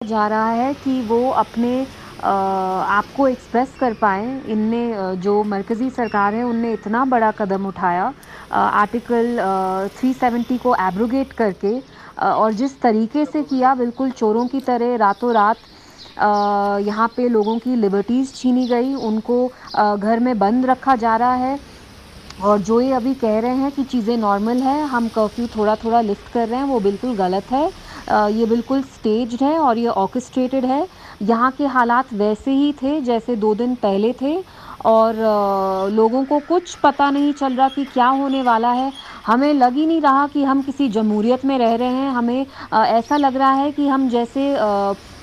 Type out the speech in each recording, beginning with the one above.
जा रहा है कि वो अपने आप को एक्सप्रेस कर पाएँ। इनने जो मरकज़ी सरकार है उनने इतना बड़ा कदम उठाया आर्टिकल 370 को एब्रोगेट करके और जिस तरीके से किया बिल्कुल चोरों की तरह रातों-रात यहाँ पे लोगों की लिबर्टीज़ छीनी गई, उनको घर में बंद रखा जा रहा है। और जो ये अभी कह रहे हैं कि चीज़ें नॉर्मल हैं, हम कर्फ्यू थोड़ा-थोड़ा लिफ्ट कर रहे हैं, वो बिल्कुल गलत है। ये बिल्कुल स्टेज्ड है और ये ऑर्केस्ट्रेटेड है। यहाँ के हालात वैसे ही थे जैसे 2 दिन पहले थे और लोगों को कुछ पता नहीं चल रहा कि क्या होने वाला है। हमें लग ही नहीं रहा कि हम किसी जमहूरियत में रह रहे हैं। हमें ऐसा लग रहा है कि हम जैसे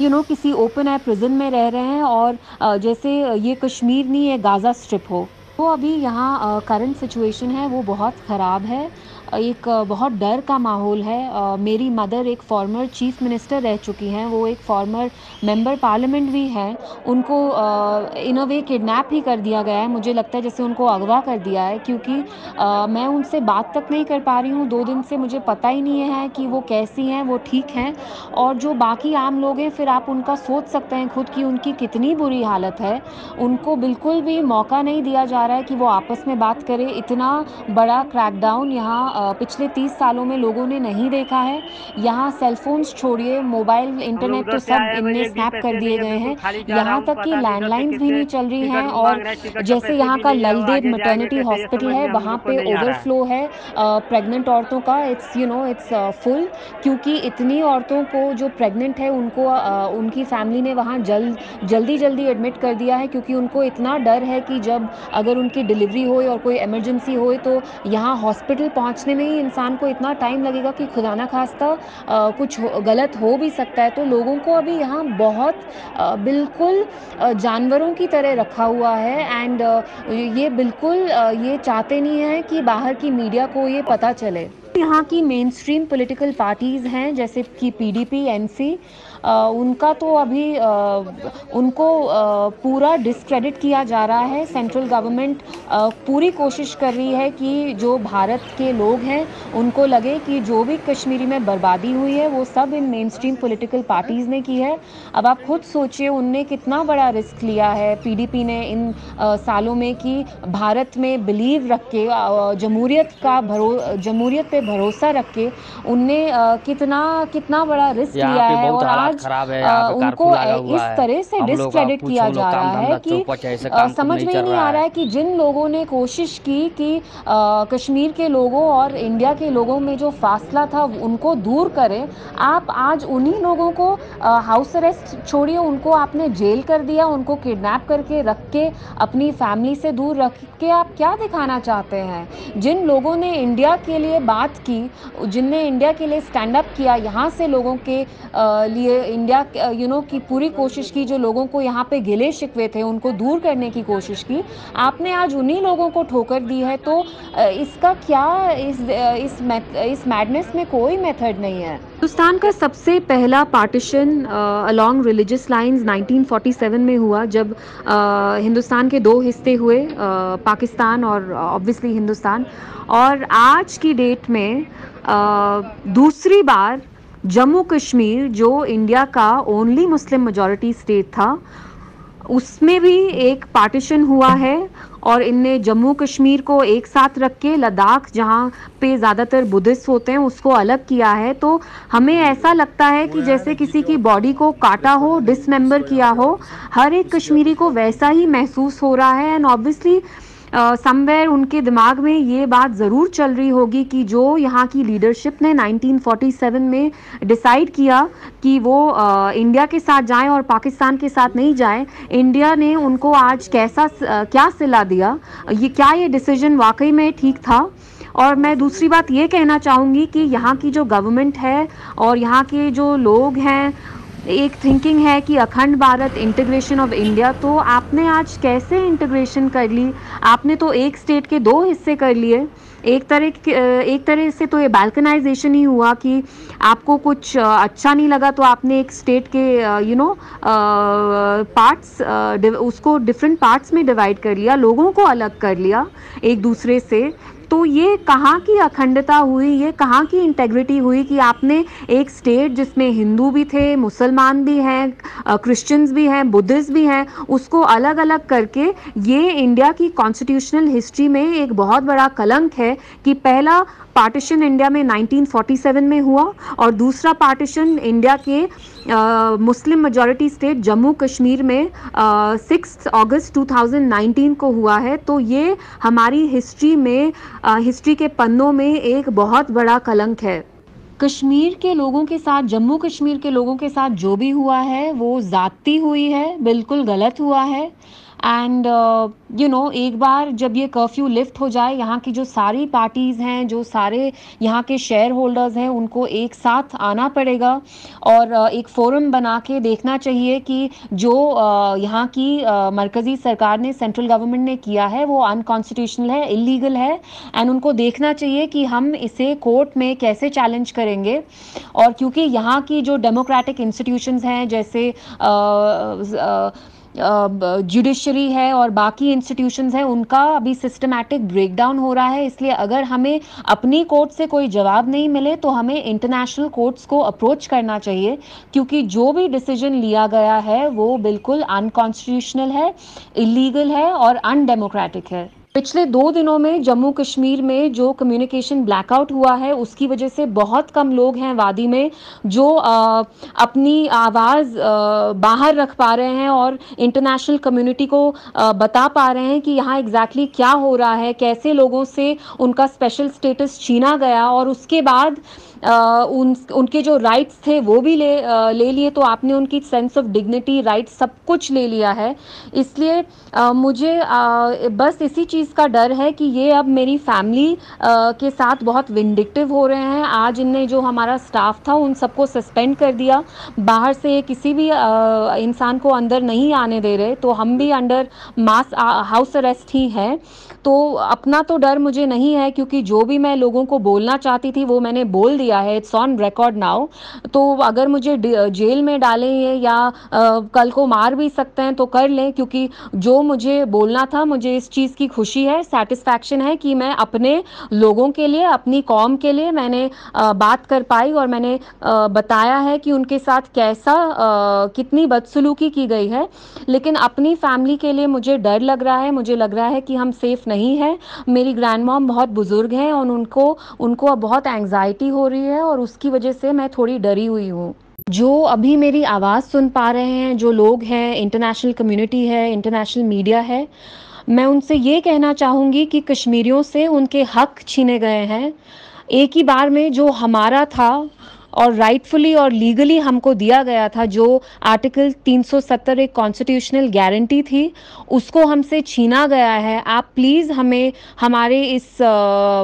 किसी ओपन एयर प्रिज़न में रह रहे हैं और जैसे ये कश्मीर नहीं, ये गाज़ा स्ट्रिप हो। तो अभी यहाँ करंट सिचुएशन है वो बहुत ख़राब है। एक बहुत डर का माहौल है। मेरी मदर एक फॉर्मर चीफ़ मिनिस्टर रह चुकी हैं, वो एक फॉर्मर मेंबर पार्लियामेंट भी हैं। उनको इन अ वे किडनैप ही कर दिया गया है। मुझे लगता है जैसे उनको अगवा कर दिया है क्योंकि मैं उनसे बात तक नहीं कर पा रही हूँ 2 दिन से। मुझे पता ही नहीं है कि वो कैसी हैं, वो ठीक हैं। और जो बाकी आम लोग हैं फिर आप उनका सोच सकते हैं खुद कि उनकी कितनी बुरी हालत है। उनको बिल्कुल भी मौका नहीं दिया जा रहा है कि वो आपस में बात करें। इतना बड़ा क्रैकडाउन यहाँ पिछले 30 सालों में लोगों ने नहीं देखा है। यहाँ सेल फ़ोन्स छोड़िए, मोबाइल, हम लोग इंटरनेट तो उधर से सब आए हैं भाई, इनने एक भी स्नैप कर पैसे नहीं दिए है, गए बिल्कुल हैं। खाली जा रहा यहाँ हूँ। तक कि पता नहीं इधर से लैंडलाइन्स भी कितने नहीं चल रही टिकट हैं मांग और रहे हैं, टिकट का जैसे पैसे यहाँ भी का नहीं है और ललदेव आगे जाएंगे मैटरनिटी कैसे, ये हॉस्पिटल समझ है, में हम वहाँ लोग को पे नहीं आ रहा है। ओवरफ्लो है प्रेग्नेंट औरतों का। इट्स फुल क्योंकि इतनी औरतों को जो प्रेग्नेंट है उनको उनकी फैमिली ने वहाँ जल्दी एडमिट कर दिया है क्योंकि उनको इतना डर है कि जब अगर उनकी डिलीवरी हो और कोई इमरजेंसी हो तो यहाँ हॉस्पिटल पहुँचने में ही इंसान को इतना टाइम लगेगा कि खुदा ना खास्ता कुछ गलत हो भी सकता है। तो लोगों को अभी यहाँ बहुत बिल्कुल जानवरों की तरह रखा हुआ है एंड ये बिल्कुल ये चाहते नहीं हैं कि बाहर की मीडिया को ये पता चले। यहाँ की मेन स्ट्रीम पॉलिटिकल पार्टीज़ हैं जैसे कि पीडीपी, एनसी, उनका तो अभी उनको पूरा डिस्क्रेडिट किया जा रहा है। सेंट्रल गवर्नमेंट पूरी कोशिश कर रही है कि जो भारत के लोग हैं उनको लगे कि जो भी कश्मीरी में बर्बादी हुई है वो सब इन मेन स्ट्रीम पॉलिटिकल पार्टीज़ ने की है। अब आप खुद सोचिए उनने कितना बड़ा रिस्क लिया है पीडीपी ने इन सालों में कि भारत में बिलीव रख के जमहूरियत पे भरोसा रख के उनने कितना बड़ा रिस्क यहाँ लिया पे है बहुत और हालात आज खराब है। यहाँ पे कर्फ्यू उनको लगा हुआ इस है। तरह से हम लोग का डिस्क्रेडिट कुछ किया हम लोग जा काम रहा है धंधा कि चौपट है, ऐसे काम कुछ समझ नहीं में ही चल नहीं आ रहा रहा है। है कि जिन लोगों ने कोशिश की कि कश्मीर के लोगों और इंडिया के लोगों में जो फासला था उनको दूर करें, आप आज उन्हीं लोगों को हाउस अरेस्ट छोड़िए, उनको आपने जेल कर दिया, उनको किडनैप करके रख के अपनी फैमिली से दूर रख के आप क्या दिखाना चाहते हैं? जिन लोगों ने इंडिया के लिए बात की, जिनने इंडिया के लिए स्टैंड अप किया, यहाँ से लोगों के लिए इंडिया की पूरी कोशिश की, जो लोगों को यहाँ पे गिले शिकवे थे उनको दूर करने की कोशिश की, आपने आज उन्हीं लोगों को ठोकर दी है। तो इसका क्या इस मैडनेस में कोई मेथड नहीं है। हिंदुस्तान का सबसे पहला पार्टीशन अलोंग रिलीजियस लाइंस 1947 में हुआ जब हिंदुस्तान के 2 हिस्से हुए, पाकिस्तान और ऑब्वियसली हिंदुस्तान। और आज की डेट में दूसरी बार जम्मू कश्मीर जो इंडिया का ओनली मुस्लिम मेजॉरिटी स्टेट था उसमें भी एक पार्टीशन हुआ है और इनने जम्मू कश्मीर को एक साथ रख के लद्दाख जहाँ पे ज़्यादातर बुद्धिस्ट होते हैं उसको अलग किया है। तो हमें ऐसा लगता है कि जैसे किसी की बॉडी को काटा हो, डिसमेंबर किया हो, हर एक कश्मीरी को वैसा ही महसूस हो रहा है। एंड ऑब्वियसली समवेयर उनके दिमाग में ये बात ज़रूर चल रही होगी कि जो यहाँ की लीडरशिप ने 1947 में डिसाइड किया कि वो इंडिया के साथ जाएं और पाकिस्तान के साथ नहीं जाएं, इंडिया ने उनको आज क्या सिला दिया, ये डिसीजन वाकई में ठीक था। और मैं दूसरी बात ये कहना चाहूँगी कि यहाँ की जो गवर्नमेंट है और यहाँ के जो लोग हैं, एक थिंकिंग है कि अखंड भारत, इंटीग्रेशन ऑफ इंडिया, तो आपने आज कैसे इंटीग्रेशन कर ली? आपने तो एक स्टेट के 2 हिस्से कर लिए। एक तरह से तो ये बाल्कनाइजेशन ही हुआ कि आपको कुछ अच्छा नहीं लगा तो आपने एक स्टेट के पार्ट्स उसको डिफरेंट पार्ट्स में डिवाइड कर लिया, लोगों को अलग कर लिया एक दूसरे से। तो ये कहाँ की अखंडता हुई, ये कहाँ की इंटेग्रिटी हुई कि आपने एक स्टेट जिसमें हिंदू भी थे, मुसलमान भी हैं, क्रिश्चियंस भी हैं, बुद्धिस्ट भी हैं, उसको अलग अलग करके, ये इंडिया की कॉन्स्टिट्यूशनल हिस्ट्री में एक बहुत बड़ा कलंक है कि पहला पार्टीशन इंडिया में 1947 में हुआ और दूसरा पार्टीशन इंडिया के Muslim majority state Jammu Kashmir में 6 अगस्त 2019 को हुआ है। तो ये हमारी हिस्ट्री में, हिस्ट्री के पन्नों में एक बहुत बड़ा कलंक है। कश्मीर के लोगों के साथ, जम्मू कश्मीर के लोगों के साथ जो भी हुआ है वो ज़्यादती हुई है, बिल्कुल गलत हुआ है। एंड एक बार जब ये कर्फ्यू लिफ्ट हो जाए, यहाँ की जो सारी पार्टीज़ हैं, जो सारे यहाँ के शेयर होल्डर्स हैं, उनको एक साथ आना पड़ेगा और एक फोरम बना के देखना चाहिए कि जो यहाँ की मरकज़ी सरकार ने, सेंट्रल गवर्नमेंट ने किया है वो अनकॉन्स्टिट्यूशनल है, इलीगल है। एंड उनको देखना चाहिए कि हम इसे कोर्ट में कैसे चैलेंज करेंगे। और क्योंकि यहाँ की जो डेमोक्रेटिक इंस्टीट्यूशंस हैं, जैसे जुडिशरी है और बाकी इंस्टीट्यूशंस हैं, उनका अभी सिस्टमैटिक ब्रेकडाउन हो रहा है। इसलिए अगर हमें अपनी कोर्ट से कोई जवाब नहीं मिले तो हमें इंटरनेशनल कोर्ट्स को अप्रोच करना चाहिए, क्योंकि जो भी डिसीजन लिया गया है वो बिल्कुल अनकॉन्स्टिट्यूशनल है, इलीगल है और अनडेमोक्रेटिक है। पिछले 2 दिनों में जम्मू कश्मीर में जो कम्युनिकेशन ब्लैकआउट हुआ है उसकी वजह से बहुत कम लोग हैं वादी में जो अपनी आवाज़ बाहर रख पा रहे हैं और इंटरनेशनल कम्युनिटी को बता पा रहे हैं कि यहाँ एग्जैक्टली क्या हो रहा है, कैसे लोगों से उनका स्पेशल स्टेटस छीना गया और उसके बाद उनके जो राइट्स थे वो भी ले लिए। तो आपने उनकी सेंस ऑफ डिग्निटी, राइट्स, सब कुछ ले लिया है। इसलिए मुझे बस इसी चीज़ का डर है कि ये अब मेरी फैमिली के साथ बहुत विंडिक्टिव हो रहे हैं। आज इनने जो हमारा स्टाफ था उन सबको सस्पेंड कर दिया, बाहर से किसी भी इंसान को अंदर नहीं आने दे रहे, तो हम भी अंडर मास हाउस अरेस्ट ही हैं। तो अपना तो डर मुझे नहीं है, क्योंकि जो भी मैं लोगों को बोलना चाहती थी वो मैंने बोल दिया है, इट्स ऑन रिकॉर्ड नाउ। तो अगर मुझे जेल में डालें या कल को मार भी सकते हैं तो कर लें, क्योंकि जो मुझे बोलना था, मुझे इस चीज़ की खुशी है, सेटिस्फैक्शन है कि मैं अपने लोगों के लिए, अपनी कौम के लिए मैंने बात कर पाई और मैंने बताया है कि उनके साथ कैसा कितनी बदसलूकी की गई है। लेकिन अपनी फैमिली के लिए मुझे डर लग रहा है, मुझे लग रहा है कि हम सेफ़ नहीं है। मेरी ग्रैंड मॉम बहुत बुज़ुर्ग हैं और उनको अब बहुत एंग्जाइटी हो रही है और उसकी वजह से मैं थोड़ी डरी हुई हूँ। जो अभी मेरी आवाज़ सुन पा रहे हैं, जो लोग हैं, इंटरनेशनल कम्युनिटी है, इंटरनेशनल मीडिया है, मैं उनसे ये कहना चाहूँगी कि कश्मीरियों से उनके हक छीने गए हैं। एक ही बार में जो हमारा था और राइटफुली और लीगली हमको दिया गया था, जो आर्टिकल 370 एक कॉन्स्टिट्यूशनल गारंटी थी, उसको हमसे छीना गया है। आप प्लीज़ हमें हमारे इस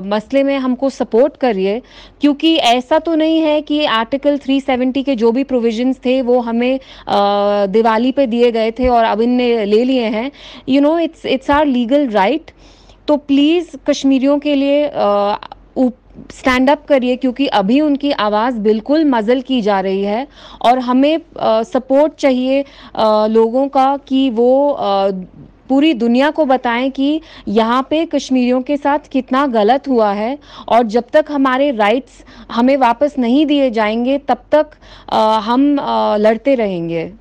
मसले में हमको सपोर्ट करिए, क्योंकि ऐसा तो नहीं है कि आर्टिकल 370 के जो भी प्रोविजंस थे वो हमें दिवाली पे दिए गए थे और अब इनने ले लिए हैं। It's our legal right. तो प्लीज़ कश्मीरियों के लिए स्टैंड अप करिए, क्योंकि अभी उनकी आवाज़ बिल्कुल मज़ल की जा रही है और हमें सपोर्ट चाहिए लोगों का कि वो पूरी दुनिया को बताएं कि यहाँ पे कश्मीरियों के साथ कितना गलत हुआ है। और जब तक हमारे राइट्स हमें वापस नहीं दिए जाएंगे तब तक हम लड़ते रहेंगे।